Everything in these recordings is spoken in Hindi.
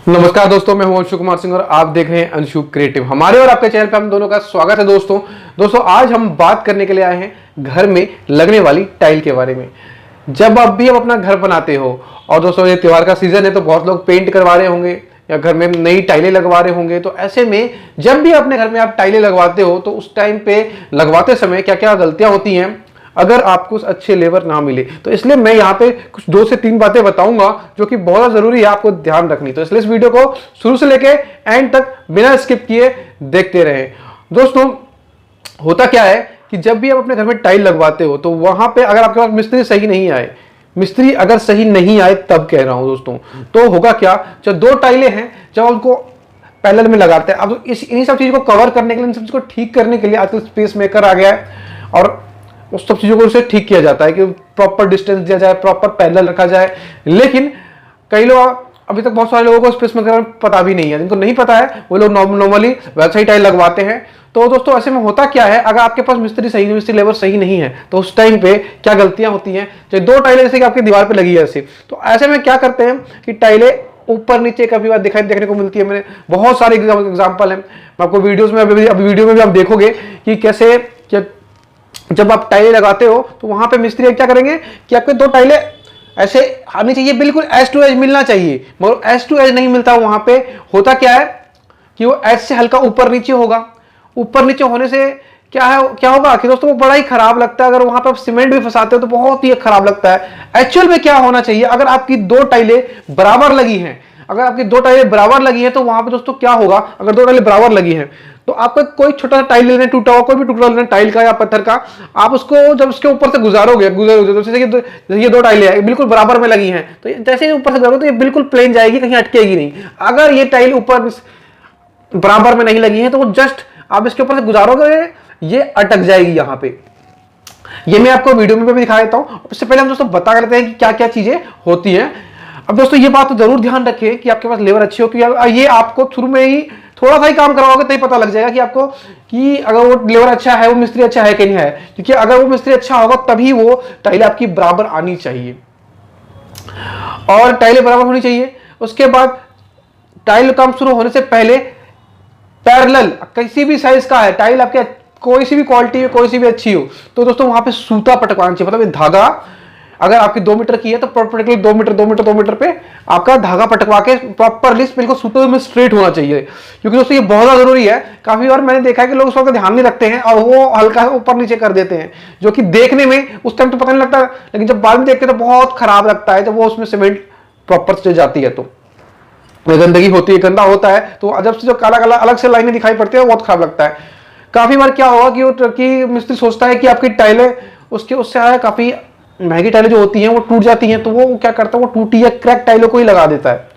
नमस्कार दोस्तों, मैं हूं अंशु कुमार सिंह और आप देख रहे हैं अंशु क्रिएटिव। हमारे और आपके चैनल पे हम दोनों का स्वागत है। दोस्तों आज हम बात करने के लिए आए हैं घर में लगने वाली टाइल के बारे में। जब आप भी अपना घर बनाते हो और दोस्तों ये त्योहार का सीजन है तो बहुत लोग पेंट करवा रहे होंगे या घर में नई टाइलें लगवा रहे होंगे। तो ऐसे में जब भी अपने घर में आप टाइलें लगवाते हो तो उस टाइम पे लगवाते समय क्या क्या गलतियां होती हैं अगर आपको अच्छे लेबर ना मिले। तो इसलिए मैं यहाँ पे कुछ 2 से 3 बातें बताऊंगा जो कि बहुत जरूरी है आपको ध्यान रखनी। तो इसलिए इस वीडियो को शुरू से लेके एंड तक बिना स्किप किए देखते रहें। दोस्तों होता क्या है कि जब भी आप अपने घर में टाइल लगवाते हो तो वहां पे अगर आपके पास मिस्त्री सही नहीं आए, मिस्त्री अगर सही नहीं आए तब कह रहा हूं दोस्तों, तो होगा क्या, जब 2 टाइलें हैं जब उनको पैरेलल में लगाते हैं। अब इन्हीं सब चीजों को कवर करने के लिए, इन सब चीजों को ठीक करने के लिए आजकल स्पेस मेकर आ गया है और उस सब चीजों को उसे ठीक किया जाता है कि प्रॉपर डिस्टेंस दिया जाए, प्रॉपर पैरेलल रखा जाए। लेकिन कई लोग, अभी तक बहुत सारे लोगों को स्पेस मेकर पता भी नहीं है, जिनको नहीं पता है वो लोग नॉर्मली वैसा ही टाइल लगवाते हैं। तो दोस्तों ऐसे में होता क्या है, अगर आपके पास मिस्त्री लेबर सही नहीं है तो उस टाइम पे क्या गलतियां होती हैं। जब 2 टाइलें जैसे कि आपकी दीवार पे लगी है ऐसे, तो ऐसे में क्या करते हैं कि टाइलें ऊपर नीचे काफी बार देखने को मिलती है। मेरे बहुत सारे एग्जाम्पल हैं, मैं आपको वीडियोज में अभी वीडियो में भी आप देखोगे कि कैसे जब आप टाइलें लगाते हो तो वहां पे मिस्त्री क्या करेंगे कि आपके 2 टाइलें ऐसे आनी चाहिए, बिल्कुल एज टू एज मिलना चाहिए, मगर एज टू एज नहीं मिलता। वहां पे होता क्या है कि वो एज से हल्का ऊपर नीचे होगा। ऊपर नीचे होने से क्या होगा कि दोस्तों वो बड़ा ही खराब लगता है। अगर वहां पर आप सीमेंट भी फंसाते हो तो बहुत ही खराब लगता है। एक्चुअल में क्या होना चाहिए, अगर आपकी 2 टाइलें बराबर लगी हैं, अगर आपकी 2 टाइलें बराबर लगी हैं तो वहां पे दोस्तों क्या होगा, अगर 2 टाइलें बराबर लगी हैं तो आपका कोई छोटा सा टाइल लेना, टूटा हुआ कोई भी टुकड़ा लेना टाइल का या पत्थर का, आप उसको जब उसके ऊपर से गुजारोगे तो जैसे ये 2 टाइलें बिल्कुल बराबर में लगी हैं तो जैसे ही ऊपर से गुजारोगे तो ये बिल्कुल प्लेन जाएगी, कहीं अटकेगी नहीं। अगर ये टाइल ऊपर बराबर में नहीं लगी है तो वो जस्ट आप इसके ऊपर से गुजारोगे ये अटक जाएगी यहाँ पे। ये मैं आपको वीडियो में भी दिखा देता हूँ। उससे पहले हम दोस्तों बता लेते हैं कि क्या क्या चीजें होती हैं। अब दोस्तों ये बात तो जरूर ध्यान रखें कि आपके पास लेबर अच्छी हो, क्योंकि ये आपको शुरू में ही थोड़ा सा ही काम करवाओगे तो ही पता लग जाएगा कि आपको कि अगर वो लेबर अच्छा है, वो मिस्त्री अच्छा है कि नहीं है। क्योंकि अगर वो मिस्त्री अच्छा होगा तभी वो टाइलें आपकी बराबर आनी चाहिए और टाइलें बराबर होनी चाहिए। उसके बाद टाइल काम शुरू होने से पहले पैरेलल किसी भी साइज का है टाइल, आपके कोई सी भी क्वालिटी है, कोई सी भी अच्छी हो, तो दोस्तों वहां पे सूता पटकवाना चाहिए। मतलब धागा अगर आपकी 2 मीटर की है तो प्रॉपर्ली 2 मीटर पे आपका धागा पटकवा के प्रॉपरली बिल्कुल सूते में स्ट्रेट होना चाहिए। क्योंकि दोस्तों ये बहुत ज्यादा जरूरी है। काफी बार मैंने देखा है कि लोग उसका ध्यान नहीं रखते हैं और वो हल्का ऊपर नीचे कर देते हैं, जो कि देखने में उस टाइम तो पता नहीं लगता, लेकिन जब बाद में देखते हैं तो बहुत खराब लगता है। जब वो उसमें सीमेंट प्रॉपर से जाती है तो गंदगी होती है, गंदा होता है, तो जब से जो काला काला अलग से लाइनें दिखाई पड़ती है बहुत खराब लगता है। काफी बार क्या होगा कि मिस्त्री सोचता है कि आपकी टाइलें उससे काफी महंगी टाइलें जो होती हैं वो टूट जाती हैं, तो वो क्या करता है, वो टूटी या क्रैक टाइलों को ही लगा देता है।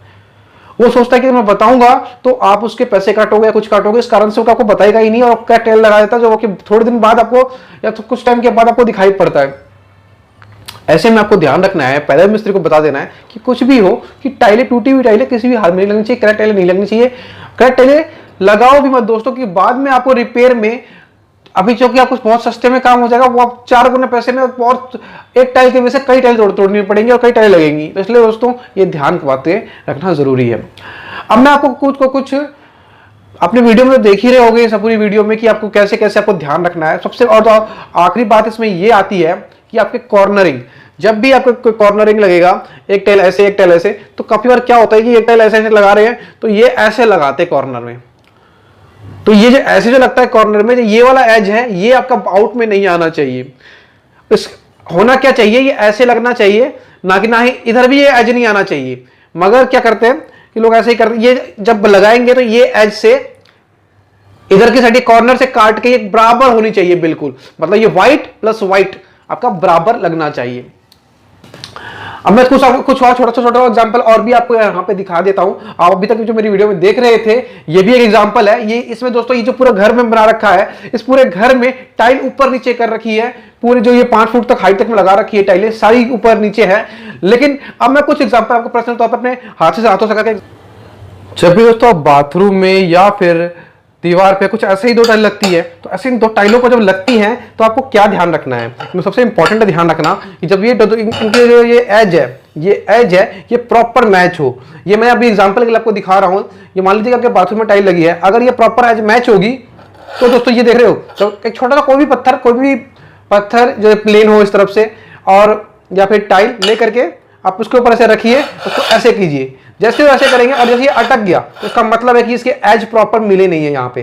वो सोचता है कि मैं बताऊंगा तो आप उसके पैसे काटोगे या कुछ काटोगे, इस कारण से वो आपको बताएगा ही नहीं और क्रैक टाइल लगा देता है, जो कि थोड़े दिन बाद आपको या तो कुछ टाइम के बाद आपको दिखाई पड़ता है। ऐसे में आपको ध्यान रखना है, पहले मिस्त्री को बता देना है कि कुछ भी हो कि टाइलें, टूटी हुई टाइलें किसी भी हाल में नहीं लगनी चाहिए, क्रैक टाइलें नहीं लगनी चाहिए। क्रैक टाइलें लगाओ भी मत दोस्तों, कि बाद में आपको रिपेयर में, अभी जो कि आपको बहुत सस्ते में काम हो जाएगा, वो आप 4 गुना पैसे में और एक टाइल की वजह से कई टाइल तोड़नी पड़ेंगी और कई टाइल लगेंगी। तो इसलिए दोस्तों ये ध्यान बातें रखना जरूरी है। अब मैं आपको कुछ अपने वीडियो में देख ही रहे होंगे, सब पूरी वीडियो में, कि आपको कैसे कैसे आपको ध्यान रखना है। सबसे और तो आखिरी बात इसमें ये आती है कि आपके कॉर्नरिंग, जब भी आपको कॉर्नरिंग लगेगा, एक टाइल ऐसे एक टाइल ऐसे, तो काफी बार क्या होता है कि एक टाइल ऐसे ऐसे लगा रहे हैं तो ये ऐसे लगाते हैं कॉर्नर में, तो ये जो ऐसे जो लगता है कॉर्नर में, जो ये वाला एज है ये आपका आउट में नहीं आना चाहिए। इस होना क्या चाहिए, ये ऐसे लगना चाहिए, ना ही इधर भी ये एज नहीं आना चाहिए। मगर क्या करते हैं कि लोग ऐसे ही करते हैं, ये जब लगाएंगे तो ये एज से इधर की साइड कॉर्नर से काट के ये बराबर होनी चाहिए बिल्कुल, मतलब ये व्हाइट प्लस व्हाइट आपका बराबर लगना चाहिए। अब मैं कुछ और छोटा एग्जांपल और भी आपको यहाँ पे दिखा देता हूं। आप अभी तक जो मेरी वीडियो में देख रहे थे ये भी एक एग्जांपल है। ये इसमें दोस्तों ये जो पूरा घर में बना रखा है, इस पूरे घर में टाइल ऊपर नीचे कर रखी है, पूरे जो ये 5 फुट तक हाइट तक में लगा रखी है टाइलें, सारी ऊपर नीचे है। लेकिन अब मैं कुछ एग्जाम्पल आपको पर्सनल तौर पर अपने हाथों से करके, जब भी दोस्तों बाथरूम में या फिर दीवार पे कुछ ऐसे ही 2 टाइल लगती है, तो ऐसे इन 2 टाइलों को जब लगती हैं तो आपको क्या ध्यान रखना है, सबसे इंपॉर्टेंट ध्यान रखना कि जब ये इनके जो ये एज है, ये एज है ये प्रॉपर मैच हो। ये मैं अभी एग्जांपल के लिए आपको दिखा रहा हूं। ये मान लीजिए आपके बाथरूम में टाइल लगी है, अगर ये प्रॉपर एज मैच होगी तो दोस्तों ये देख रहे हो, तो एक छोटा सा कोई भी पत्थर जो प्लेन हो इस तरफ से, और या फिर टाइल ले करके आप उसके ऊपर ऐसे रखिए, उसको ऐसे कीजिए, जैसे ऐसे करेंगे और जैसे ये अटक गया तो इसका मतलब है कि इसके एज प्रॉपर मिले नहीं है। यहाँ पे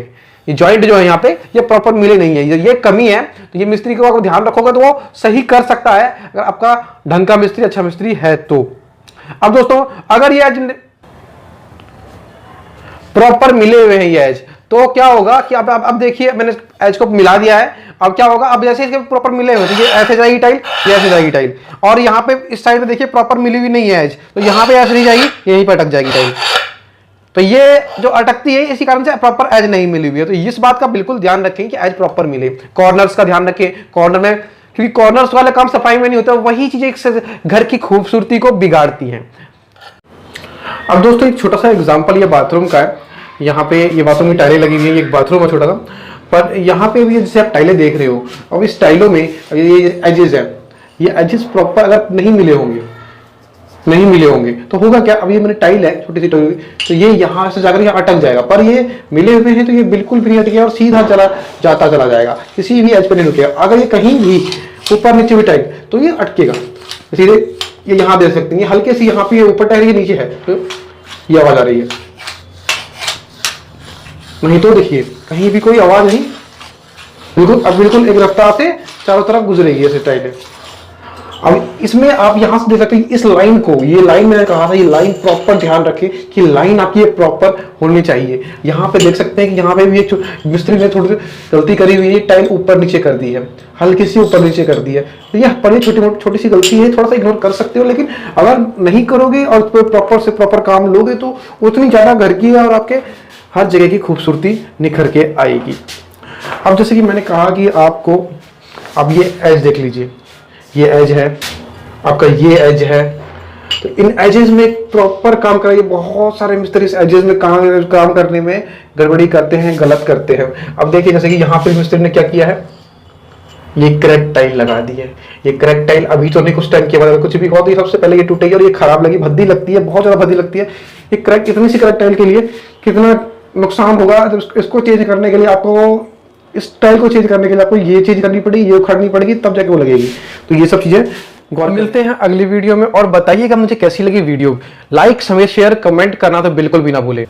ये जॉइंट जो है यहाँ पे ये प्रॉपर मिले नहीं है, ये कमी है। तो ये मिस्त्री को अगर ध्यान रखोगे तो वो सही कर सकता है, अगर आपका ढंग का मिस्त्री, अच्छा मिस्त्री है तो। अब दोस्तों अगर ये एज प्रॉपर मिले हुए हैं ये एज, तो क्या होगा कि अब देखिए मैंने एज को मिला दिया है। अब क्या होगा, अब जैसे इसके प्रॉपर मिले हुए तो ये ऐसे जाएगी टाइल, ये ऐसे जाएगी टाइल, और यहाँ पे इस साइड में देखिए प्रॉपर मिली हुई नहीं है एज, तो यहाँ पे ऐसे नहीं जाएगी, यहीं पे अटक जाएगी टाइल। तो ये जो अटकती है इसी कारण से प्रॉपर एज नहीं मिली हुई है। तो इस बात का बिल्कुल ध्यान रखें कि एज प्रॉपर मिले। कॉर्नर्स का ध्यान रखें, कॉर्नर में, क्योंकि कॉर्नर्स वाला काम सफाई में नहीं होता, वही चीजें घर की खूबसूरती को बिगाड़ती हैं। अब दोस्तों एक छोटा सा एग्जाम्पल ये बाथरूम का है। यहाँ पे ये बाथरूम की टाइलें लगी हुई है, एक बाथरूम है छोटा सा, पर यहाँ पे भी जैसे आप टाइलें देख रहे हो, अब इस टाइलों में ये एजेस है, ये एजेस प्रॉपर अगर नहीं मिले होंगे तो होगा क्या, अब ये मैंने टाइल है छोटी सी टाइल, तो ये यहाँ से जाकर यहाँ अटक जाएगा, पर ये मिले हुए हैं तो ये बिल्कुल भी नहीं अटकेगा और सीधा चला जाएगा, किसी भी एज पे नहीं रुकेगा। अगर ये कहीं भी ऊपर नीचे भी टाइल तो ये अटकेगा सीधे। ये यहाँ देख सकते हैं, ये हल्के सी यहाँ पे ऊपर टाइल, ये नीचे है तो ये आवाज आ रही है, नहीं तो देखिए कहीं भी कोई आवाज नहीं, बिल्कुल एक रफ्तार से चारों तरफ गुजरेगी ऐसे टाइलें। अब इसमें आप यहां से देख सकते हैं इस लाइन को, ये लाइन मैंने कहा था, ये लाइन प्रॉपर ध्यान रखें कि लाइन आपकी प्रॉपर होनी चाहिए। यहाँ पे देख सकते हैं कि यहाँ पे भी एक मिस्त्री ने थोड़ी सी गलती करी हुई है, टाइल ऊपर नीचे कर दी है, हल्की सी ऊपर नीचे कर दी है। तो ये पर छोटी सी गलती है, थोड़ा सा इग्नोर कर सकते हो, लेकिन अगर नहीं करोगे और प्रॉपर से प्रॉपर काम लोगे तो उतनी ज्यादा घर की और आपके हर जगह की खूबसूरती निखर के आएगी। अब जैसे कि मैंने कहा कि आपको, अब ये एज देख लीजिए, ये एज है आपका, ये एज है, तो इन एजेस में प्रॉपर काम कराइए। बहुत सारे मिस्त्री इस एजेस में काम करने में गड़बड़ी करते हैं, गलत करते हैं। अब देखिए जैसे कि यहाँ पे मिस्त्री ने क्या किया है, ये क्रैक टाइल लगा दी है। ये क्रैक टाइल अभी तो नहीं, कुछ टाइम के बाद कुछ भी हो तो सबसे पहले ये टूटेगी और ये खराब लगी, भद्दी लगती है, बहुत ज्यादा भद्दी लगती है। ये क्रैक, इतनी सी क्रैक टाइल के लिए कितना नुकसान होगा। इसको चेंज करने के लिए आपको, इस टाइल को चेंज करने के लिए आपको ये चीज करनी पड़ेगी, ये उखाड़नी पड़ेगी, तब जाके वो लगेगी। तो ये सब चीजें गौर। मिलते हैं अगली वीडियो में, और बताइएगा मुझे कैसी लगी वीडियो। लाइक, शेयर, कमेंट करना तो बिल्कुल भी ना भूले,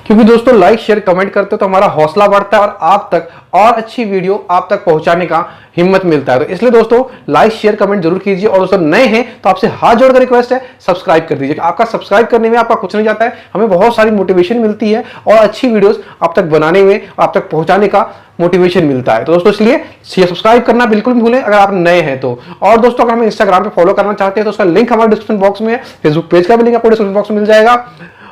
क्योंकि दोस्तों लाइक शेयर कमेंट करते हो तो हमारा हौसला बढ़ता है और आप तक और अच्छी वीडियो आप तक पहुंचाने का हिम्मत मिलता है। तो इसलिए दोस्तों लाइक शेयर कमेंट जरूर कीजिए, और दोस्तों नए हैं तो आपसे हाथ जोड़कर रिक्वेस्ट है सब्सक्राइब कर दीजिए। आपका सब्सक्राइब करने में आपका कुछ नहीं जाता है, हमें बहुत सारी मोटिवेशन मिलती है और अच्छी वीडियोस आप तक बनाने में, आप तक पहुंचाने का मोटिवेशन मिलता है। तो दोस्तों इसलिए सब्सक्राइब करना बिल्कुल नहीं भूलें अगर आप नए हैं तो। और दोस्तों अगर हमें इंस्टाग्राम पे फॉलो करना चाहते हैं तो उसका लिंक हमारे डिस्क्रिप्शन बॉक्स में है, फेसबुक पेज का भी लिंक आपको डिस्क्रिप्शन बॉक्स में मिल जाएगा।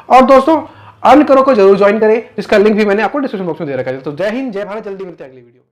और दोस्तों अर्न करो को जरूर ज्वाइन करें, जिसका लिंक भी मैंने आपको डिस्क्रिप्शन बॉक्स में दे रखा है। तो जय हिंद, जय भारत, जल्दी मिलते हैं अगली वीडियो में।